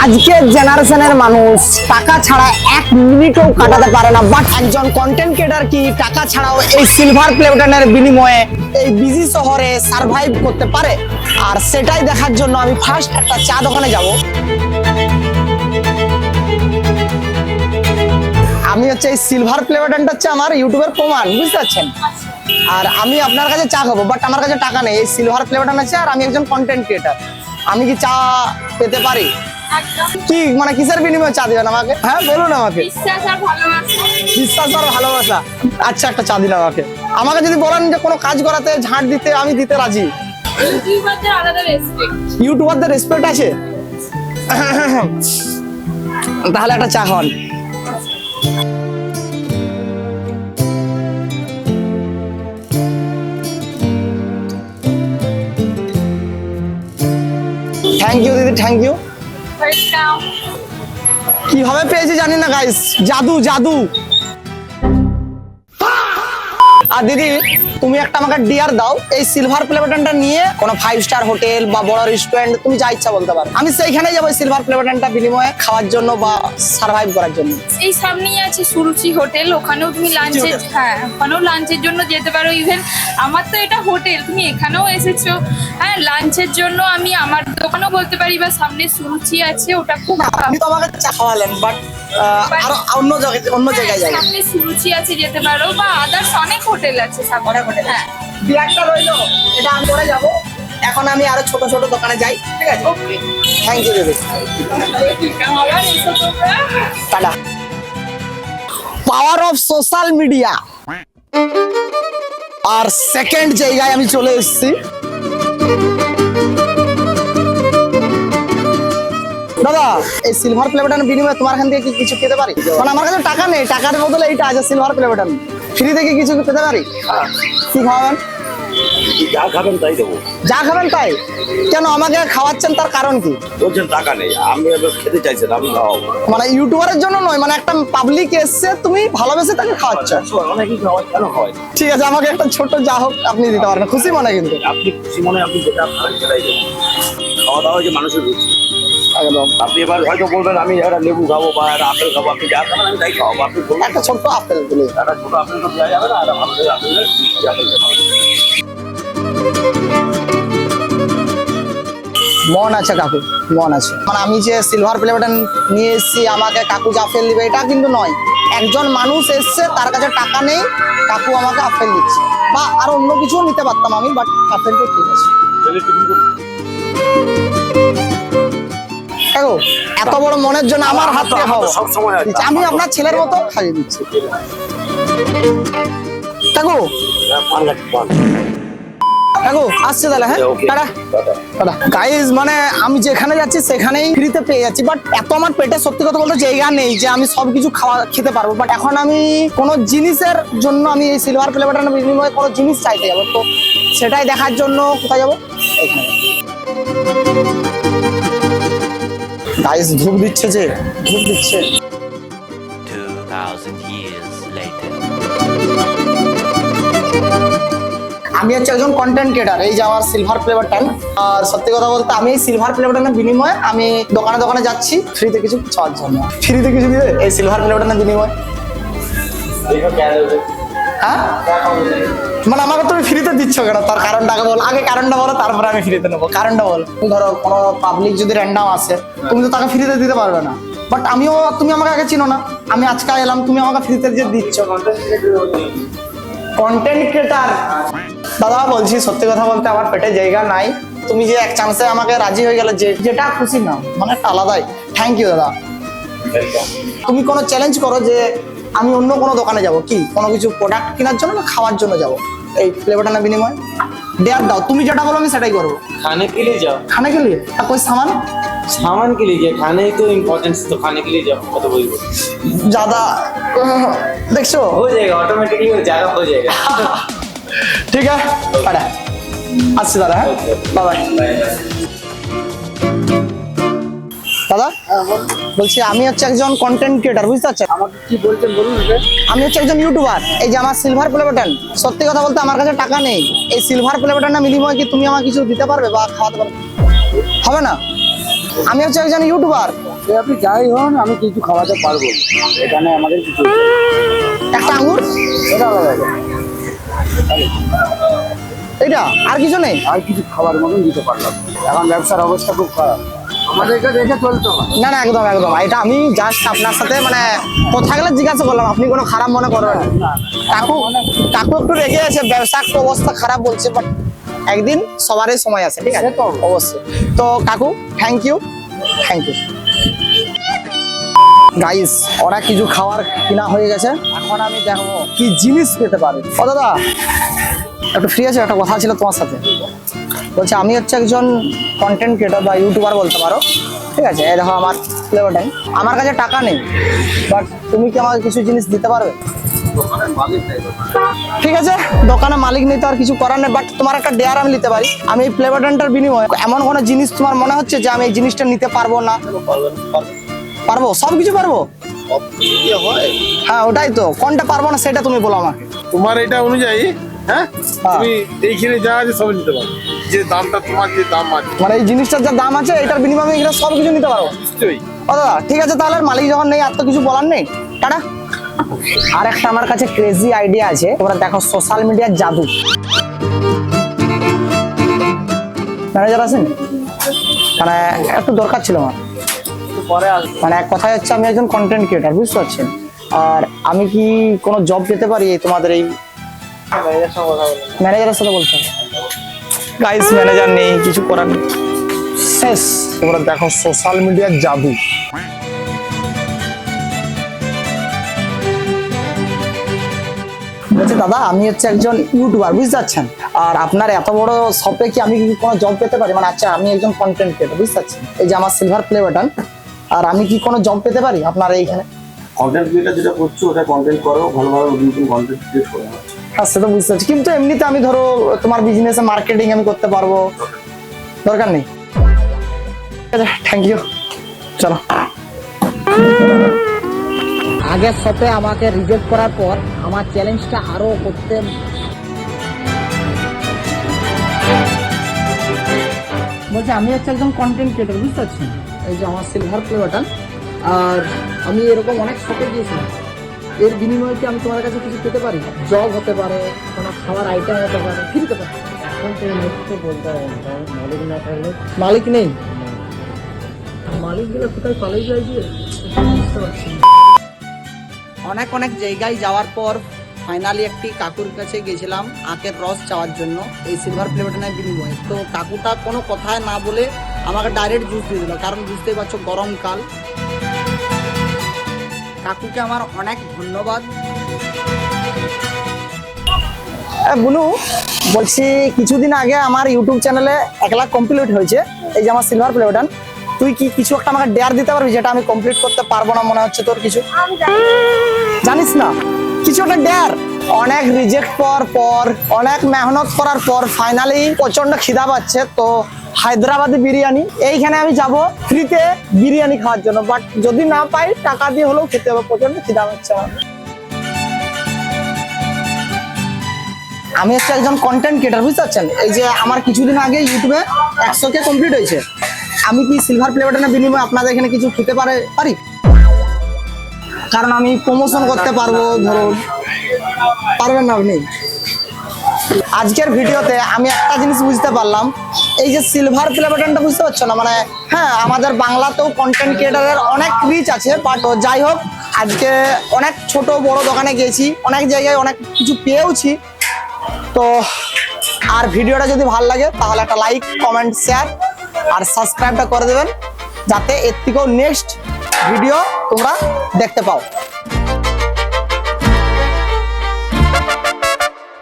আজকের জেনারেশনের মানুষ টাকা ছাড়া এক মিনিটও কাটাতে পারে না, বাট একজন কন্টেন্ট ক্রিয়েটর কি টাকা ছাড়াও এই সিলভার প্লে বাটনের বিনিময়ে এই বিজি শহরে সার্ভাইভ করতে পারে? আর সেটাই দেখার জন্য আমি ফার্স্ট একটা চা দোকানে যাব। আমি হচ্ছে এই সিলভার প্লে বাটনটা হচ্ছে আমার ইউটিউবের প্রমাণ, বুঝতে পারছেন? আর আমি আপনার কাছে চা খাবো, বাট আমার কাছে টাকা নেই। এই সিলভার প্লে বাটন আছে আর আমি একজন কন্টেন্ট ক্রিয়েটর, আমি কি চা পেতে পারি? কি মানে কিসের বিনিময়ে চা দিবেন আমাকে? হ্যাঁ বলুন আমাকে। বিশ্বাস আর ভালোবাসা। আচ্ছা একটা চা দিন আমাকে। আমাকে যদি বলেন যে কোনো কাজ করাতে ঝাঁট দিতে, আমি দিতে রাজি। ইউটিউবারদের রেসপেক্ট আছে। তাহলে একটা চা খাওয়ান। থ্যাংক ইউ দিদি, থ্যাংক ইউ। কিভাবে পেয়েছি জানি না গাইস, জাদু জাদু। আর দিদি তুমি একটা আমাকে ডিয়ার দাও, এই সিলভার প্লে বাটনটা নিয়ে কোনো 5 স্টার হোটেল বা বড় রেস্টুরেন্ট তুমি যা ইচ্ছা বলতে পারো, আমি সেইখানে যাবো সিলভার প্লে বাটনটা বিনিময়ে খাওয়ার জন্য বা সার্ভাইভ করার জন্য। এই সামনেই আছে সুরুচি হোটেল, ওখানেও তুমি লাঞ্চের, হ্যাঁ ওখানেও লাঞ্চের জন্য যেতে পারো। ইভেন আমার তো এটা হোটেল, তুমি এখানেও এসেছো, হ্যাঁ লাঞ্চের জন্য আমি আমার দোকানেও বলতে পারি, বা সামনে সুরুচি আছে, ওটা খুব আপনি তো আমাকে চা খাওয়ালেন, বাট আরো অন্য জায়গায় যাবো। সামনে সুরুচি আছে যেতে পারো, বা আদার্স অনেক হোটেল আছে সামনে। হ্যাঁ ডিয়ারটা রইলো, এটা আমি করে যাবো। এখন আমি আরো ছোট ছোট দোকানে যাই, ঠিক আছে? ওকে, থ্যাংক ইউ দিদি, আবার এসো তোমরা। Tata. Power of social media. আর সেকেন্ড জায়গায় আমি চলে এসেছি। দাদা এই সিলভার প্লে বাটনের বিনিময়ে তোমার এখান থেকে কি কিছু পেতে পারি? মানে আমার কাছে টাকা নেই, টাকার বদলে এইটা আছে সিলভার প্লে বাটন, ফ্রি থেকে কিছু পেতে পারি? কি খাওয়াবেন? যা খাবেন তাই দেবো। যা খাবেন তাই? কেন আমাকে খাওয়াচ্ছেন, তার কারণ কি? বলছেন টাকা নেই, আমি খেতে চাইছেন, আমি খাওয়াবো। মানে ইউটিউবারের জন্য নয়, মানে একটা পাবলিক এসছে, তুমি ভালোবেসে তাকে খাওয়াচ্ছ। অনেকই খাওয়াই, কেন হয়? ঠিক আছে, আমাকে একটা ছোট যা হোক আপনি দিতে পারেন, খুশি মনে কিন্তু। আপনি খুশি মনে আপনি যেটা খাবেন সেটাই দেবো। খাওয়া দাওয়া যে মানুষের রুচি। একদম। আপনি এবার হয়তো বলবেন আমি একটা লেবু খাবো বা একটা আপেল খাবো, আপনি যা খাবেন আমি তাই খাওয়াবো। আপনি বলবেন একটা ছোট্ট আপেল দিলে। একটা ছোটো আপেল তো দেওয়া যাবে না, একটা ভালো করে আপেল মিষ্টি আপেল দেবো। মন আছে কাকু, মন আছে। মানে আমি যে সিলভার প্লে বাটন নিয়ে এসেছি, আমাকে কাকু যে আপেল দিবে এটা কিন্তু নয়। একজন মানুষ এসছে, তার কাছে টাকা নেই, কাকু আমাকে আপেল দিচ্ছে। বা আর অন্য কিছুও নিতে পারতাম আমি, বাট আপেলটা ঠিক আছে। কাকু এত বড় মনের জন্য আমার হাত থেকে খাওয়া সব সময় আমি আপনার ছেলের মতো খাইয়ে দিচ্ছি। কাকু কাকু আসছে তাহলে, হ্যাঁ টাটা টাটা। গাইস মানে আমি যেখানে যাচ্ছি সেখানেই ফ্রিতে পেয়ে যাচ্ছি, বাট এত আমার পেটে সত্যি কথা বলতে জায়গা নেই যে আমি সবকিছু খেতে পারবো। বাট এখন আমি কোনো জিনিসের জন্য আমি এই সিলভার প্লে বাটনের বিনিময়ে কোনো জিনিস চাইতে যাবো, তো সেটাই দেখার জন্য কোথায় যাবো? এখানে গাইস ধূপ দিচ্ছে, যে ধূপ দিচ্ছে। 2000 years later. আমি হচ্ছে একজন কন্টেন্ট ক্রিয়েটার, এই যে আমার সিলভার প্লে বাটন। আর সত্যি কথা বলতে আমি এই সিলভার প্লে বাটনের বিনিময়ে আমি দোকানে দোকানে যাচ্ছি ফ্রিতে কিছু চাওয়ার জন্য। ফ্রিতে কিছু দিবে এই সিলভার প্লে বাটনের বিনিময়ে? হ্যাঁ মানে আমাকে তুমি ফ্রিতে দিচ্ছ কেন? তার কারণটাকে বল, আগে কারণটা বলো, তারপরে আমি ফ্রিতে নেবো। কারণটা বলো। ধরো কোনো পাবলিক যদি র্যান্ডাম আসে, তুমি তো তাকে ফ্রিতে দিতে পারবে না, বাট আমিও, তুমি আমাকে আগে চিনো না, আমি আজকে এলাম, তুমি আমাকে ফ্রিতে যে দিচ্ছ। কন্টেন্ট ক্রিয়েটার দাদা বলছি, সত্যি কথা বলতে আমার পেটে জায়গা নাই, তুমি যে এক চান্সে আমাকে রাজি হয়ে গেলে, যেটা খুশি না, মানে একটা আলাদাই। থ্যাংক ইউ দাদা। তুমি কোনো চ্যালেঞ্জ করো যে আমি অন্য কোনো দোকানে যাব, কি কোনো কিছু প্রোডাক্ট কেনার জন্য না খাওয়ার জন্য যাব, এই প্লে বাটনের বিনিময়ে দেয়ার দাও, তুমি যেটা বলো আমি সেটাই করবো। खाने के लिए जाओ। खाने के लिए कोई सामान? सामान के लिए क्या, खाने ही तो इम्पोर्टेंस, तो खाने के लिए जाओ, मतलब वही ज्यादा देखो हो जाएगा, ऑटोमेटिकली वो ज्यादा हो जाएगा। ठीक है पड़ा अच्छी दादा, बाय बाय। দাদা বলছি আমি হচ্ছে একজন কন্টেন্ট ক্রিয়েটার, বুঝতে পারছেন? আমাকে কি বলছেন বলুন। আমি হচ্ছে একজন ইউটিউবার, এই যে আমার সিলভার প্লে বাটন, সত্যি কথা বলতে আমার কাছে টাকা নেই, এই সিলভার প্লে বাটনের বিনিময়ে কি তুমি আমাকে কিছু দিতে পারবে বা খাওয়াতে পারবে? হবে না? আমি হচ্ছে একজন ইউটিউবার। আপনি যাই হন, আমি কিছু খাওয়াতে পারবো, এখানে আমাদের কিছু একটা আঙ্গুর, এটা আলাদা ব্যাপার। এটা আর কিছু নেই। আর কিছু খাবার মতন দিতে পারলাম, এখন ব্যবসার অবস্থা খুব খারাপ, আমাদেরকে দেখে চলতে হয়। না না, একদম একদম, এটা আমি জাস্ট আপনার সাথে মানে কথা গেলে জিজ্ঞাসা করলাম, আপনি কোনো খারাপ মনে করবেন না। কাকু কাকু একটু রেগে আছে, ব্যবসার একটু অবস্থা খারাপ বলছে, বাট একদিন সবারই সময় আছে, ঠিক আছে? সে তো অবশ্যই। তো কাকু thank you, thank you. Guys, ওরা কিছু খাবার কিনা হয়ে গেছে, এখন আমি দেখবো কি জিনিস পেতে পারে। ও দাদা, একটু ফ্রি আছে? একটা কথা ছিল তোমার সাথে। বলছে আমি হচ্ছে একজন কন্টেন্ট ক্রিয়েটর বা ইউটিউবার বলতে পারো, ঠিক আছে? এই দেখো আমার ফ্লেভার টাইম, আমার কাছে টাকা নেই, বাট তুমি কি আমাকে কিছু জিনিস দিতে পারবে? ঠিক আছে, দোকানে মালিক নেই তো আর কিছু করার নেই, বাট তোমার একটা ডেয়ার আমি নিতে পারি। আমি এই ফ্লেভার টাইমটার বিনিময়ে এমন কোনো জিনিস তোমার মনে হচ্ছে যে আমি এই জিনিসটা নিতে পারবো না? পারবো, সব কিছু পারবো। হ্যাঁ ওটাই তো, কোনটা পারবো না সেটা তুমি বলো আমাকে। তোমার এটা অনুযায়ী, হ্যাঁ, তুমি এইখানে যা আছে সব নিতে পারো, যে দামটা তোমার যে দাম আছে মানে এই জিনিসটার যা দাম আছে এটার বিনিময়ে আমি এখানে সব কিছু নিতে পারবো। নিশ্চয়ই। ও দাদা ঠিক আছে, তাহলে মালিক যখন নেই আর তো কিছু বলার নেই, টাটা। আর একটা আমার কাছে ক্রেজি আইডিয়া আছে, তোমরা দেখো সোশ্যাল মিডিয়ার জাদু। ম্যানেজার আছেন? মানে একটু দরকার ছিল আমার। পরে মানে এক কথায় হচ্ছে আমি একজন কন্টেন্ট ক্রিয়েটার, বুঝতে পারছেন? আর আমি কি কোনো জব পেতে পারি এই তোমাদের এই ম্যানেজারের সাথে? বলতে হবে গাইস, ম্যানেজার নেই, কিছু করার নেই, শেষ। তোমরা দেখো সোশ্যাল মিডিয়ার জাদু। বলছি দাদা, আমি হচ্ছে একজন ইউটিউবার, বুঝতে পারছেন? আর আপনার এত বড় শপে কি আমি কি কোনো জব পেতে পারি? মানে আচ্ছা, আমি একজন কন্টেন্ট ক্রিয়েটর, বুঝতে পারছেন? এই যে আমার সিলভার প্লে বাটন, আর আমি কি কোনো জব পেতে পারি আপনার এইখানে? কন্টেন্ট ক্রিয়েটার যেটা করছো ওটা কন্টেন্ট করো, ভালো ভালো নতুন কন্টেন্ট ক্রিয়েট করো। হ্যাঁ সে তো বুঝতে পারছি, কিন্তু এমনিতে আমি ধরো তোমার বিজনেসে মার্কেটিং আমি করতে পারবো, দরকার নেই। থ্যাংক ইউ, চলো। আগের শপে আমাকে রিজেক্ট করার পর আমার চ্যালেঞ্জটা আরো করতে, বলছে আমি হচ্ছে একজন কন্টেন্ট ক্রিয়েটর, বুঝতে পারছেন? এই যে আমার সিলভার প্লে বাটন, আর আমি এরকম অনেক শপে গিয়েছিলাম। এর বিনিময়ে কি আমি তোমার কাছে কিছু পেতে পারি? জব হতে পারে, কোনো খাবার আইটেম হতে পারে, কি দিতে পারে? মালিক নেই, মালিক গেলে কোথায় পালিয়ে যায় যে বুঝতে পারছি না। অনেক অনেক জায়গায় যাওয়ার পর ফাইনালি একটি কাকুর কাছে গেছিলাম আখের রস চাওয়ার জন্য এই সিলভার প্লে বাটনের বিনিময়ে। তো কাকুটা কোনো কথায় না বলে আমাকে ডাইরেক্ট জুস দিয়ে দিল, কারণ বুঝতেই পারছো গরমকাল। কাকুকে আমার অনেক ধন্যবাদ। বুনু, বলছি কিছুদিন আগে আমার ইউটিউব চ্যানেলে 1 লাখ কমপ্লিট হয়েছে, এই যে আমার সিলভার প্লে বাটন। তুই কি কিছু একটা আমাকে ডেয়ার দিতে পারবি যেটা আমি কমপ্লিট করতে পারবো না মনে হচ্ছে তোর? কিছু জানিস না, কিছু একটা ডেয়ার। অনেক রিজেক্ট পর অনেক মেহনত করার পর ফাইনালি প্রচন্ড খিদা পাচ্ছে, তো হায়দ্রাবাদি বিরিয়ানি এইখানে আমি যাব ফ্রিতে বিরিয়ানি খাওয়ার জন্য, বাট যদি না পাই টাকা দিয়ে হলেও খেতে হবে, প্রচন্ড খিদা পাচ্ছে আমার। আমি হচ্ছে একজন কন্টেন্ট ক্রিয়েটার, বুঝতে পারছেন? এই যে আমার কিছুদিন আগে ইউটিউবে 100K কমপ্লিট হয়েছে। আমি কি সিলভার প্লে বাটনের বিনিময়ে আপনাদের এখানে কিছু খেতে পারি? কারণ আমি প্রমোশন করতে পারবো, ধরুন। পারবেন না আপনি? আজকের ভিডিওতে আমি একটা জিনিস বুঝতে পারলাম, এই যে সিলভার প্লে বাটনটা, বুঝতে পারছো না? মানে হ্যাঁ, আমাদের বাংলাতেও কন্টেন্ট ক্রিয়েটারের অনেক রিচ আছে, বাট যাই হোক, আজকে অনেক ছোট বড় দোকানে গিয়েছি, অনেক জায়গায় অনেক কিছু পেয়েওছি। তো আর ভিডিওটা যদি ভালো লাগে তাহলে একটা লাইক, কমেন্ট, শেয়ার আর সাবস্ক্রাইবটা করে দেবেন, যাতে এর থেকেও নেক্সট ভিডিও তোমরা দেখতে পাও।